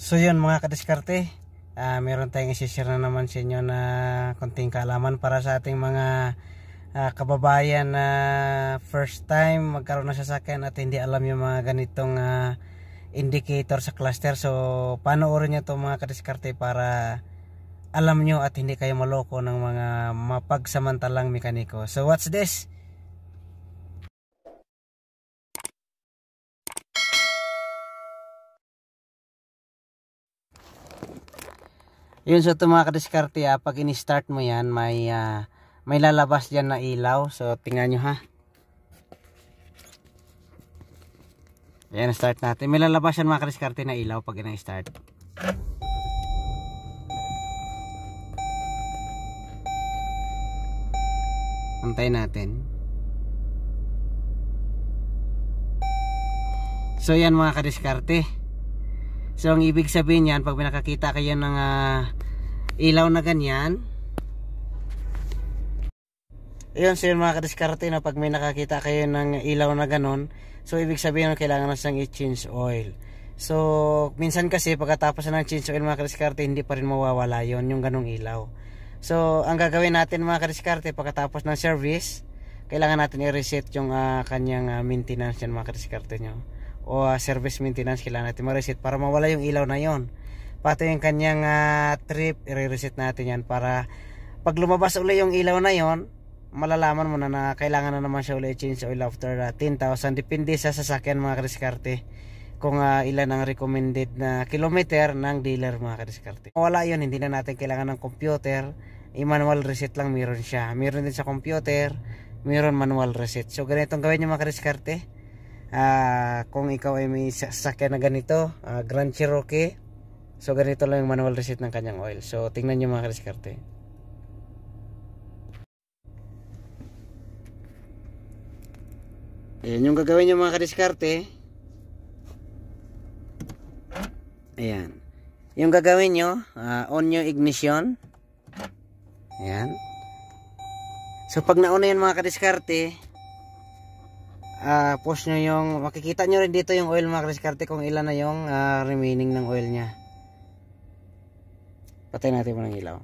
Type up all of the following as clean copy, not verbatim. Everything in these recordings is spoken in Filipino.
So yun mga kadiskarte, meron tayong isi-share na naman sa inyo na konting kaalaman para sa ating mga kababayan na first time magkaroon ng sasakyan at hindi alam yung mga ganitong indicator sa cluster. So panoorin nyo ito mga kadiskarte para alam nyo at hindi kayo maloko ng mga mapagsamantalang mekaniko. So what's this? Yun, so ito mga kadiskarte, pag in-start mo yan, may lalabas dyan na ilaw. So tingnan nyo ha. Ayan, start natin. May lalabas yan mga kadiskarte na ilaw pag in-start. Antayin natin. So yan mga kadiskarte. So ang ibig sabihin yan, pag nakakita kayo ng ilaw na ganyan, ayun, so yun mga kadiskarte, na pag may nakakita kayo ng ilaw na ganon, so ibig sabihin kailangan na siyang i-change oil. So minsan kasi pagkatapos na ng change oil mga kadiskarte, hindi pa rin mawawala yun, yung ganong ilaw. So ang gagawin natin mga kadiskarte, pagkatapos ng service, kailangan natin i-reset yung kanyang maintenance yan mga kadiskarte nyo, o service maintenance. Kailangan natin ma-reset para mawala yung ilaw na yon. Pati yung kanyang trip, i-reset natin yan para pag lumabas uli yung ilaw na yon, malalaman mo na kailangan na naman siya uli i-change oil after 10,000. Depende sa sasakyan mga kadiskarte kung ilan ang recommended na kilometer ng dealer mga kadiskarte. Wala yun, hindi na natin kailangan ng computer. I-manual reset lang meron siya. Meron din sa computer, meron manual reset. So ganitong gawin nyo mga kadiskarte. Kung ikaw ay may sasakyan na ganito, Grand Cherokee, so ganito lang yung manual reset ng kanyang oil. So tingnan nyo mga kadiskarte. Ayan yung gagawin nyo mga kadiskarte. Ayan yung gagawin nyo, on yung ignition. Ayan. So pag nauna yan mga kadiskarte, push nyo yung, makikita nyo rin dito yung oil mga kadiskarte kung ilan na yung remaining ng oil nya. Patay natin mo ng ilaw.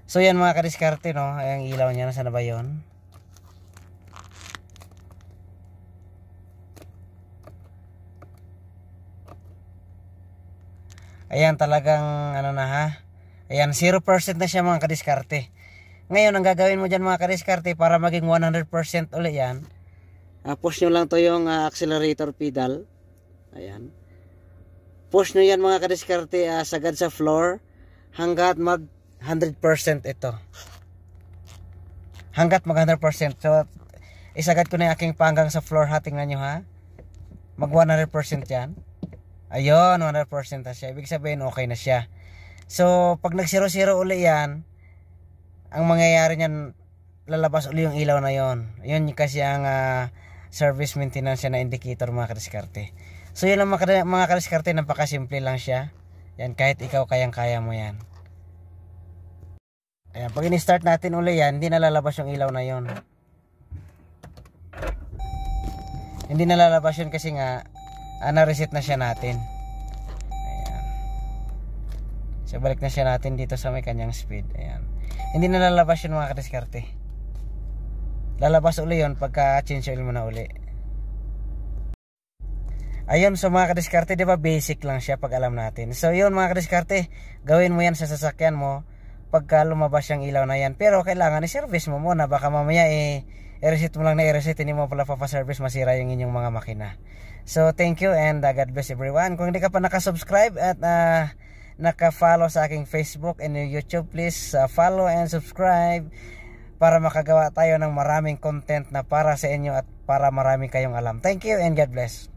So yan mga kadiskarte, no, yung ilaw nya, nasaan na ba yun? Ayan, talagang ano na ha. Ayan, 0% na siya mga kadiskarte. Ngayon ang gagawin mo dyan mga kadiskarte para maging 100% ulit yan, push nyo lang to yung accelerator pedal. Ayan. Push nyo yan mga kadiskarte sagad sa floor hanggat mag 100% ito. Hanggat mag 100%. So isagad ko na yung aking panggang sa floor ha. Tingnan nyo ha. Mag 100% yan. Ayun, 100% na siya. Ibig sabihin okay na siya. So pag nag 0-0 uli yan, ang mangyayari niyan, lalabas uli yung ilaw na yon. Yun kasi ang service maintenance na indicator mga kadiskarte. So yun lang mga kadiskarte, napakasimple lang siya. Yan, kahit ikaw kayang-kaya mo yan. Ayan, pag in-start natin uli yan, hindi na lalabas yung ilaw na yon. Hindi na lalabas yun kasi nga na-reset na siya natin. Ayan. So balik na siya natin dito sa may kanyang speed. Ayan. Hindi na lalabas yun mga kadiskarte. Lalabas uli yun pagka change oil mo na uli. Ayun, so mga kadiskarte, diba basic lang siya pag alam natin. So yun mga kadiskarte, gawin mo yan sa sasakyan mo pagka lumabas yung ilaw na yan. Pero kailangan i-service mo muna. Baka mamaya i-reset mo lang na i-reset, hindi mo pala papaservice, masira yung inyong mga makina. So thank you and God bless everyone. Kung hindi ka pa nakasubscribe at naka-follow sa aking Facebook and YouTube, please follow and subscribe para makagawa tayo ng maraming content na para sa inyo at para marami kayong alam. Thank you and God bless.